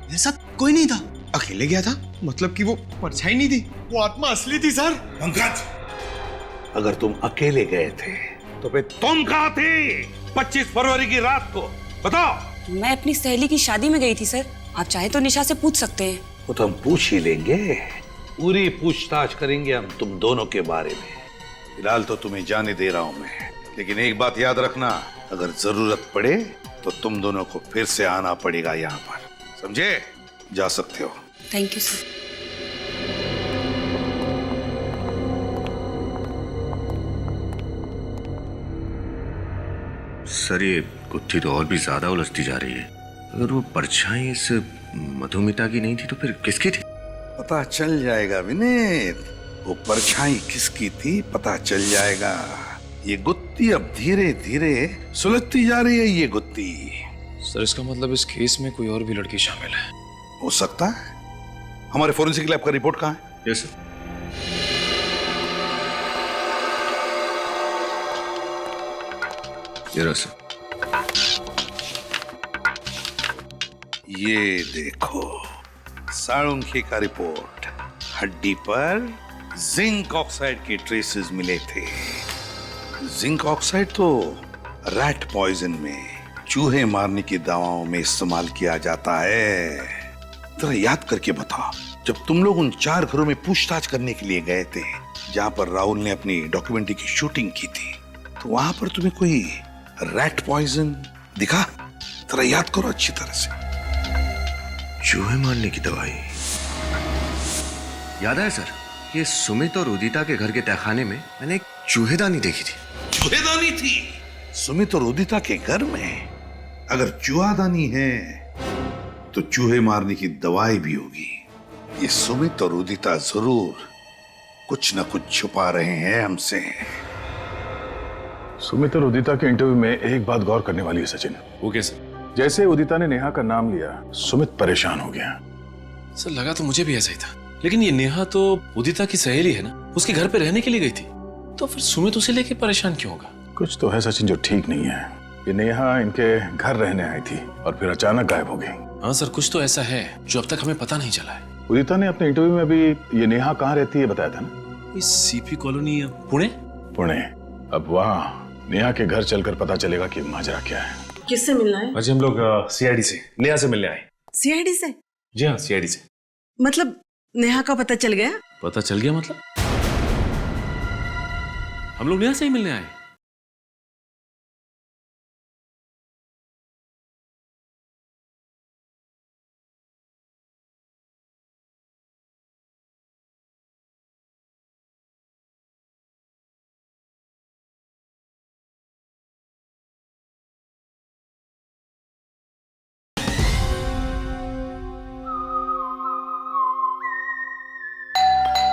S14: मेरे साथ कोई नहीं था।
S9: अकेले गया था मतलब कि वो परछाई नहीं थी, वो आत्मा असली थी सर।
S20: पंकज, अगर तुम अकेले गए थे तो फिर तुम कहाँ थे 25 फरवरी की रात को? बताओ।
S17: मैं अपनी सहेली की शादी में गई थी सर। आप चाहे तो निशा से पूछ सकते हैं।
S20: वो तो हम पूछ ही लेंगे, पूरी पूछताछ करेंगे हम तुम दोनों के बारे में। फिलहाल तो तुम्हें जाने दे रहा हूं मैं, लेकिन एक बात याद रखना, अगर जरूरत पड़े तो तुम दोनों को फिर से आना पड़ेगा यहाँ पर, समझे? जा सकते हो।
S17: Thank you sir.
S4: सर ये गुत्थी तो और भी ज्यादा उलझती जा रही है। अगर वो परछाई इस मधुमिता की नहीं थी तो फिर किसकी थी?
S20: पता चल जाएगा विनीत, वो परछाई किसकी थी पता चल जाएगा। ये गुत्थी अब धीरे धीरे सुलझती जा रही है। ये गुत्थी
S7: सर, इसका मतलब इस केस में कोई और भी लड़की शामिल है?
S20: हो सकता है। हमारे फोरेंसिक लैब का रिपोर्ट कहाँ है?
S4: Yes sir.
S20: ये देखो साळुंखे का रिपोर्ट। हड्डी पर जिंक ऑक्साइड के ट्रेसेस मिले थे। जिंक ऑक्साइड तो रैट पॉइजन में, चूहे मारने की दवाओं में इस्तेमाल किया जाता है। जरा याद करके बताओ, जब तुम लोग उन 4 घरों में पूछताछ करने के लिए गए थे जहां पर राहुल ने अपनी डॉक्यूमेंट्री की शूटिंग की थी, तो वहां पर तुम्हें कोई रैट पॉइजन दिखा? जरा याद करो अच्छी तरह से।
S4: चूहे मारने की दवाई याद है सर। ये सुमित और उदिता के घर के तहखाने में मैंने एक चूहेदानी देखी थी।
S20: चूहेदानी थी सुमित और उदिता के घर में? अगर चूहादानी है तो चूहे मारने की दवाई भी होगी। ये सुमित और उदिता जरूर कुछ न कुछ छुपा रहे हैं हमसे।
S13: सुमित और उदिता के इंटरव्यू में एक बात गौर करने वाली है सचिन।
S2: वो कैसे?
S13: जैसे उदिता ने नेहा का नाम लिया, सुमित परेशान हो गया।
S2: सर लगा तो मुझे भी ऐसा ही था, लेकिन ये नेहा तो उदिता की सहेली है ना, उसके घर पे रहने के लिए गई थी, तो फिर सुमित उसे लेके परेशान क्यों होगा?
S13: कुछ तो है सचिन जो ठीक नहीं है। ये नेहा इनके घर रहने आई थी और फिर अचानक गायब हो गई।
S2: हाँ सर, कुछ तो ऐसा है जो अब तक हमें पता नहीं चला है।
S13: उदिता ने अपने इंटरव्यू में भी ये नेहा कहाँ रहती है बताया था ना?
S2: CP colony Pune.
S13: पुणे। अब वहाँ नेहा के घर चलकर पता चलेगा कि माजरा क्या है।
S6: किससे मिलना है?
S2: आज हम लोग सीआईडी से नेहा से मिलने आए।
S6: सीआईडी से?
S2: जी हाँ, सीआईडी से।
S6: मतलब नेहा का पता चल गया?
S2: पता चल गया मतलब? हम लोग नेहा से ही मिलने आए।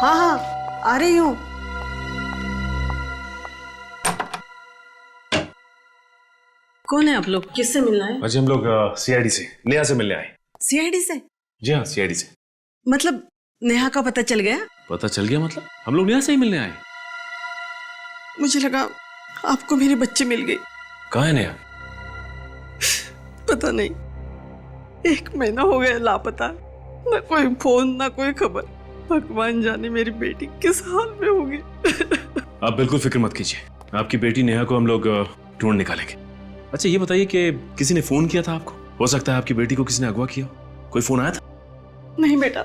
S6: हाँ हाँ, आ रही हूँ। कौन है आप लोग? किससे मिलना है?
S2: आज हम लोग सीआईडी से नेहा से मिलने आए।
S6: सीआईडी से?
S2: जी हाँ, सीआईडी से।
S6: मतलब नेहा का पता चल गया?
S2: पता चल गया मतलब? हम लोग नेहा से ही मिलने आए।
S6: मुझे लगा आपको मेरे बच्चे मिल गए।
S2: कहाँ है नेहा?
S6: पता नहीं, 1 महीना हो गया लापता, ना कोई फोन ना कोई खबर। भगवान जाने मेरी बेटी किस हाल में होगी।
S2: आप बिल्कुल फिक्र मत कीजिए, आपकी बेटी नेहा को हम लोग ढूंढ निकालेंगे। अच्छा ये बताइए कि किसी ने फोन किया था आपको? हो सकता है आपकी बेटी को किसी ने अगवा किया। कोई फोन आया था?
S6: नहीं बेटा,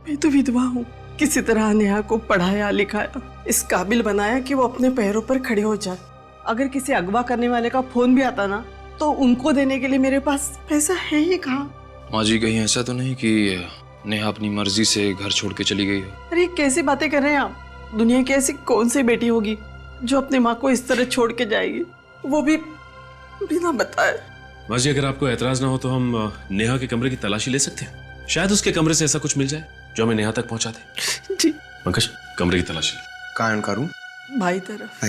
S6: मैं तो विधवा हूँ। किसी तरह नेहा को पढ़ाया लिखाया, इस काबिल बनाया कि वो अपने पैरों पर खड़े हो जाए। अगर किसी अगवा करने वाले का फोन भी आता ना, तो उनको देने के लिए मेरे पास पैसा है ही कहाँ।
S7: माँ जी कहीं ऐसा तो नहीं कि नेहा अपनी मर्जी से घर छोड़ के चली गई हो?
S6: अरे कैसी बातें कर रहे हैं आप? दुनिया की ऐसी कौन सी बेटी होगी जो अपनी माँ को इस तरह छोड़ के जाएगी, वो भी बिना बताए।
S2: माँ जी अगर आपको एतराज ना हो तो हम नेहा के कमरे की तलाशी ले सकते हैं। शायद उसके कमरे से ऐसा कुछ मिल जाए जो हमें नेहा तक पहुंचा दे।
S6: जी।
S2: पंकज, कमरे की तलाशी।
S9: कहाँ है उनका रूम?
S6: भाई तरफ।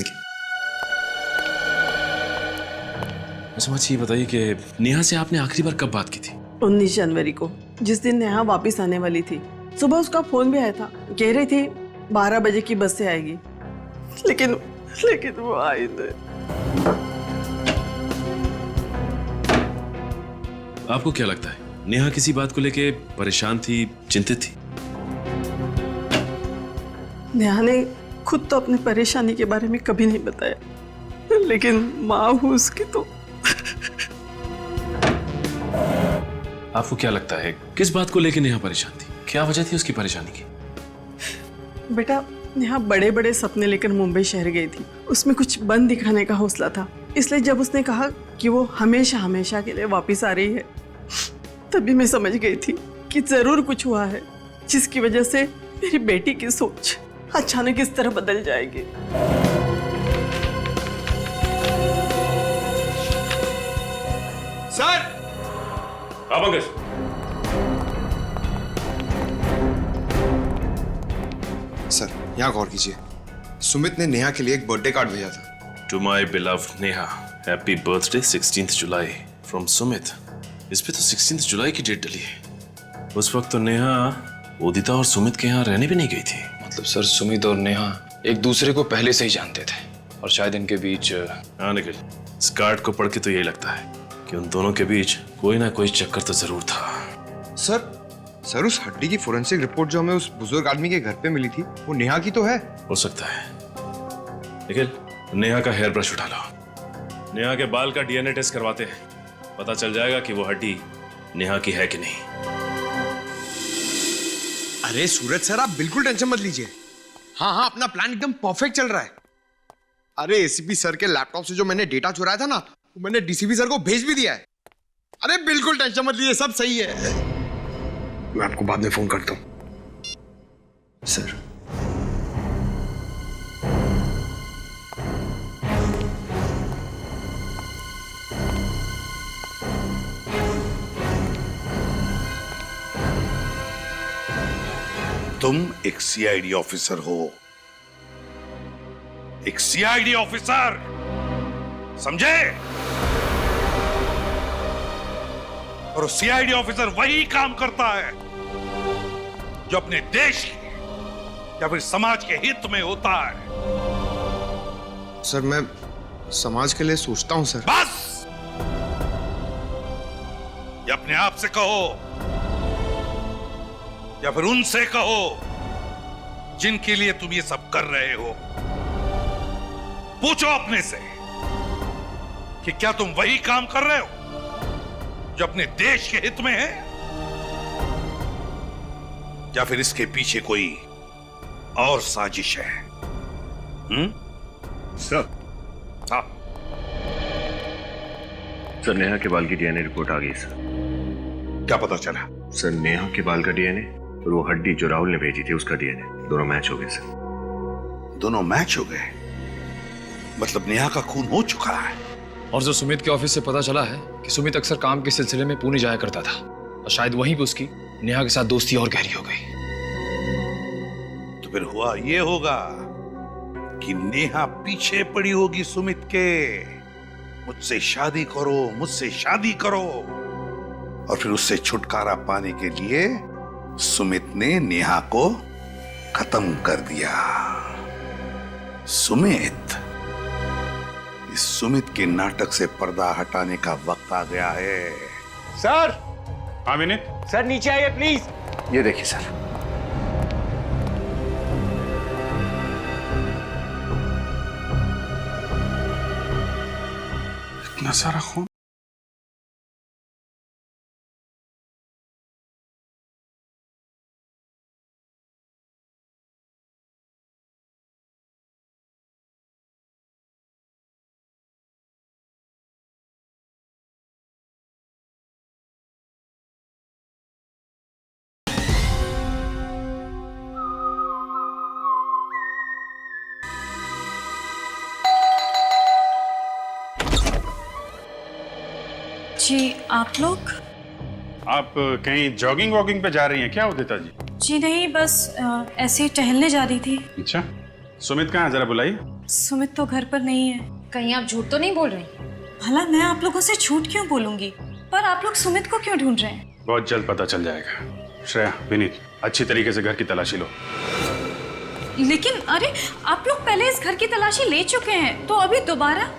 S2: अच्छा माँ जी ये बताइए कि नेहा से आपने आखिरी बार कब बात की थी?
S6: 19 जनवरी को, जिस दिन नेहा वापस आने वाली थी। सुबह उसका फोन भी आया था, कह रही थी 12 बजे की बस से आएगी, लेकिन वो आई नहीं।
S2: आपको क्या लगता है नेहा किसी बात को लेके परेशान थी, चिंतित थी?
S6: नेहा ने खुद तो अपनी परेशानी के बारे में कभी नहीं बताया, लेकिन माँ हूँ उसकी तो।
S2: आपको क्या लगता है किस बात को लेके नेहा परेशान थी? क्या वजह थी उसकी परेशानी की?
S6: बेटा, नेहा बड़े बड़े सपने लेकर मुंबई शहर गई थी। उसमें कुछ बन दिखाने का हौसला था, इसलिए जब उसने कहा कि वो हमेशा हमेशा के लिए वापस आ रही है, तभी मैं समझ गई थी कि जरूर कुछ हुआ है जिसकी वजह से मेरी बेटी की सोच अचानक इस तरह बदल जाएगी।
S9: सर!
S2: हाँ पंकज।
S9: सर, यहाँ गौर कीजिए। सुमित ने नेहा के लिए एक बर्थडे कार्ड भेजा था।
S2: To my beloved Neha, happy birthday 16 July from Sumit. इस पे तो 16 जुलाई की डेट डली है। उस वक्त तो नेहा उदिता और सुमित के यहाँ रहने भी नहीं गई थी।
S7: मतलब सर, सुमित और नेहा एक दूसरे को पहले से ही जानते थे और शायद इनके बीच।
S2: हाँ निखिल, इस कार्ड को पढ़ के तो यही लगता है कि उन दोनों के बीच कोई ना कोई चक्कर तो जरूर था।
S9: सर उस हड्डी की फोरेंसिक रिपोर्ट जो हमें उस बुजुर्ग आदमी के घर पे मिली थी, वो नेहा की तो है।
S2: हो सकता है। निखिल, नेहा का हेयर ब्रश उठा लो। नेहा के बाल का डीएनए टेस्ट करवाते हैं, पता चल जाएगा कि वो हड्डी नेहा की है कि नहीं।
S9: अरे सूरज सर, आप बिल्कुल टेंशन मत लीजिए। हाँ, अपना प्लान एकदम परफेक्ट चल रहा है। अरे एसीपी सर के लैपटॉप से जो मैंने डेटा चुराया था ना, वो मैंने डीसीपी सर को भेज भी दिया है। अरे बिल्कुल टेंशन मत लीजिए, सब सही है। मैं आपको बाद में फोन करता हूं।
S7: सर,
S20: तुम एक सीआईडी ऑफिसर हो, एक सीआईडी ऑफिसर, समझे? और वो सीआईडी ऑफिसर वही काम करता है जो अपने देश के या फिर समाज के हित में होता है।
S9: सर, मैं समाज के लिए सोचता हूं सर।
S20: बस, या अपने आप से कहो या फिर उनसे कहो जिनके लिए तुम ये सब कर रहे हो। पूछो अपने से कि क्या तुम वही काम कर रहे हो जो अपने देश के हित में है, या फिर इसके पीछे कोई और साजिश है?
S4: सर,
S20: हाँ
S4: सर, नेहा के बाल की डीएनए रिपोर्ट आ गई सर।
S20: क्या पता चला?
S4: सर, नेहा के बाल का डीएनए और वो हड्डी जो राहुल ने भेजी थी उसका डीएनए दोनों मैच हो गए सर।
S20: दोनों मैच हो गए? मतलब नेहा का खून हो चुका है।
S7: और जो सुमित के ऑफिस से पता चला है कि सुमित अक्सर काम के सिलसिले में पुणे जाया करता था और शायद वहीं पे उसकी नेहा के साथ दोस्ती और गहरी हो गई।
S20: तो फिर हुआ ये होगा कि नेहा पीछे पड़ी होगी सुमित के, मुझसे शादी करो, मुझसे शादी करो, और फिर उससे छुटकारा पाने के लिए सुमित ने नेहा को खत्म कर दिया। सुमित, इस सुमित के नाटक से पर्दा हटाने का वक्त आ गया है।
S11: सर। हाँ विनीत।
S8: सर नीचे आइए प्लीज।
S4: ये देखिए सर।
S11: इतना सारा खून।
S17: जी, आप लोग?
S11: आप कहीं जॉगिंग वॉगिंग पे जा रही हैं क्या उदिता जी?
S17: जी नहीं, बस ऐसे ही टहलने जा रही थी।
S11: अच्छा, सुमित कहाँ है, जरा बुलाइए।
S17: सुमित तो घर पर नहीं है।
S19: कहीं आप झूठ तो नहीं बोल रही?
S17: भला मैं आप लोगों से झूठ क्यों बोलूंगी? पर आप लोग सुमित को क्यों ढूंढ रहे हैं?
S11: बहुत जल्द पता चल जाएगा। श्रेया, विनीत, अच्छी तरीके से घर की तलाशी लो।
S17: लेकिन अरे, आप लोग पहले इस घर की तलाशी ले चुके हैं, तो अभी दोबारा?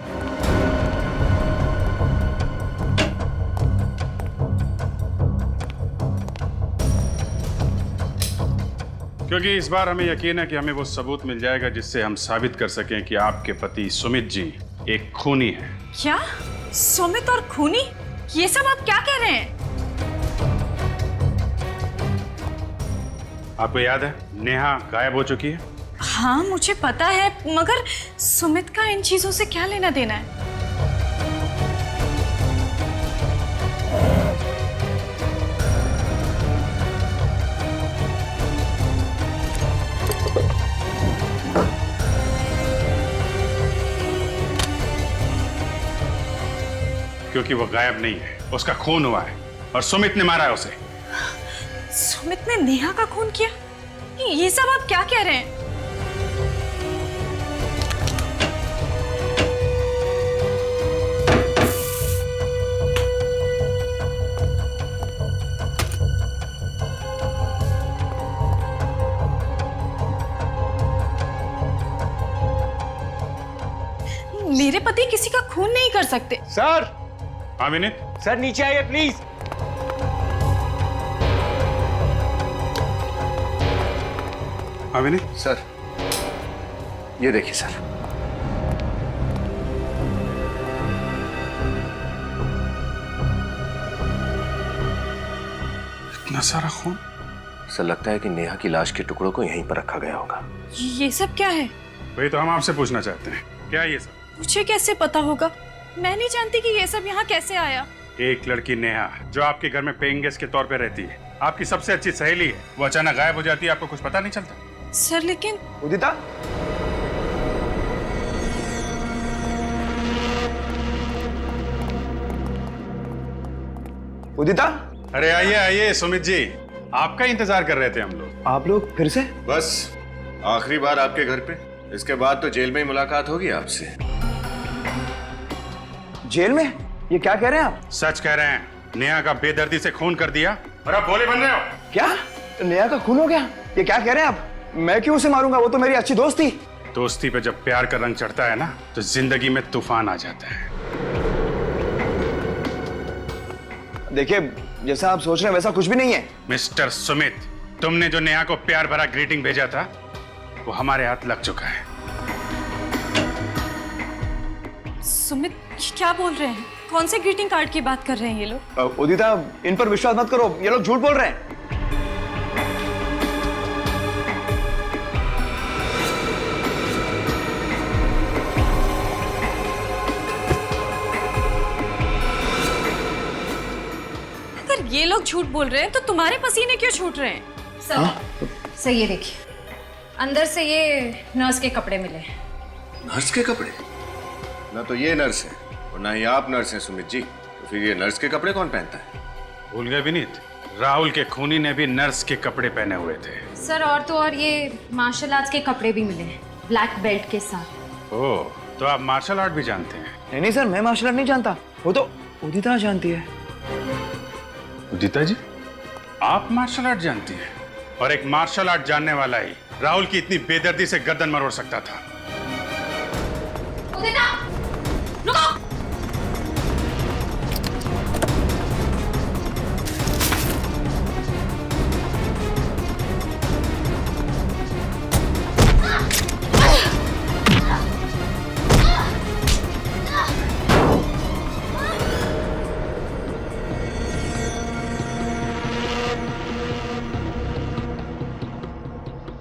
S11: क्योंकि इस बार हमें यकीन है कि हमें वो सबूत मिल जाएगा जिससे हम साबित कर सकें कि आपके पति सुमित जी एक खूनी है।
S17: क्या? सुमित और खूनी? ये सब आप क्या कह रहे हैं?
S11: आपको याद है नेहा गायब हो चुकी है?
S17: हाँ मुझे पता है, मगर सुमित का इन चीजों से क्या लेना देना है?
S11: क्योंकि वो गायब नहीं है, उसका खून हुआ है और सुमित ने मारा है उसे।
S17: सुमित ने नेहा का खून किया? ये सब आप क्या कह रहे हैं? मेरे पति किसी का खून नहीं कर सकते।
S11: सर। हाँ विनीत।
S1: सर नीचे आइए प्लीज।
S11: हाँ विनीत।
S4: सर ये देखिए सर।
S11: इतना सारा खून?
S4: सर लगता है कि नेहा की लाश के टुकड़ों को यहीं पर रखा गया होगा।
S17: ये सब क्या है?
S11: वही तो हम आपसे पूछना चाहते हैं, क्या ये सब?
S17: मुझे कैसे पता होगा? मैं नहीं जानती कि ये सब यहाँ कैसे आया।
S11: एक लड़की नेहा जो आपके घर में पेइंग गेस्ट के तौर पे रहती है, आपकी सबसे अच्छी सहेली है, वो अचानक गायब हो जाती है, आपको कुछ पता नहीं चलता?
S17: सर लेकिन
S18: उदिता, उदिता,
S11: अरे आइए आइए सुमित जी, आपका इंतजार कर रहे थे हम लोग।
S18: आप लोग फिर से?
S4: बस आखिरी बार आपके घर पे, इसके बाद तो जेल में ही मुलाकात होगी आपसे।
S18: जेल में? ये क्या कह रहे हैं आप?
S11: सच कह रहे हैं, नेहा का बेदर्दी से खून कर दिया और अब भोले बन रहे हो।
S18: क्या? नेहा का खून हो गया? ये क्या कह रहे हैं आप? मैं क्यों उसे मारूंगा? वो तो मेरी अच्छी दोस्त थी।
S11: दोस्ती पे जब प्यार का रंग चढ़ता है ना, तो जिंदगी में तूफान आ जाता है।
S18: देखिए, जैसा आप सोच रहे हैं वैसा कुछ भी नहीं है।
S11: मिस्टर सुमित, तुमने जो नेहा को प्यार भरा ग्रीटिंग भेजा था, वो हमारे हाथ लग चुका है।
S17: सुमित क्या बोल रहे हैं? कौन से ग्रीटिंग कार्ड की बात कर रहे हैं ये लोग?
S18: उदिता, इन पर विश्वास मत करो, ये लोग झूठ बोल रहे हैं।
S17: अगर ये लोग झूठ बोल रहे हैं तो तुम्हारे पसीने क्यों छूट रहे हैं?
S19: सर ये देखिए, अंदर से ये नर्स के कपड़े मिले।
S4: नर्स के कपड़े? ना तो ये नर्स है और ना ही आप नर्स हैं सुमित जी, तो फिर ये नर्स के कपड़े कौन पहनता है?
S11: भूल गए विनीत, राहुल के खूनी ने भी नर्स के कपड़े पहने हुए थे।
S19: सर और तो और ये मार्शल आर्ट्स के कपड़े भी मिले हैं, ब्लैक बेल्ट के साथ।
S11: ओह, तो आप मार्शल आर्ट भी जानते हैं?
S18: नहीं सर, मैं मार्शल आर्ट नहीं जानता, वो तो उदिता जानती है।
S11: उदिता जी, आप मार्शल आर्ट जानती हैं? और एक मार्शल आर्ट जानने वाला ही राहुल की इतनी बेदर्दी से गर्दन मरोड़ सकता था।
S19: उदिता, रुको!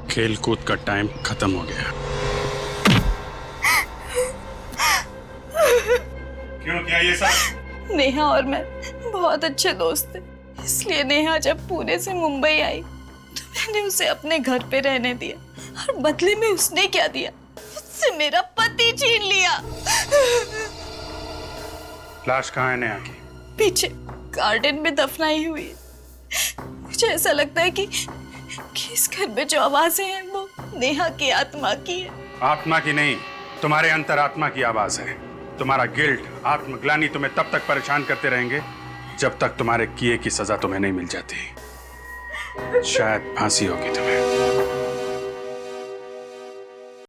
S11: खेल कूद का टाइम खत्म हो गया। क्यों किया ये सब?
S17: नेहा और मैं बहुत अच्छे दोस्त थे, इसलिए नेहा जब पुणे से मुंबई आई तो मैंने उसे अपने घर पे रहने दिया और बदले में उसने क्या दिया? उससे मेरा पति छीन लिया।
S11: लाश कहाँ है नेहा की?
S17: पीछे गार्डन में दफनाई हुई है। मुझे ऐसा लगता है कि इस घर में जो आवाजें हैं वो नेहा की आत्मा की है।
S11: आत्मा की नहीं, तुम्हारे अंतरात्मा की आवाज है। तुम्हारा गिल्ट, आत्मग्लानि तुम्हें तब तक परेशान करते रहेंगे जब तक तुम्हारे किए की सजा तुम्हें नहीं मिल जाती। शायद फांसी होगी तुम्हें।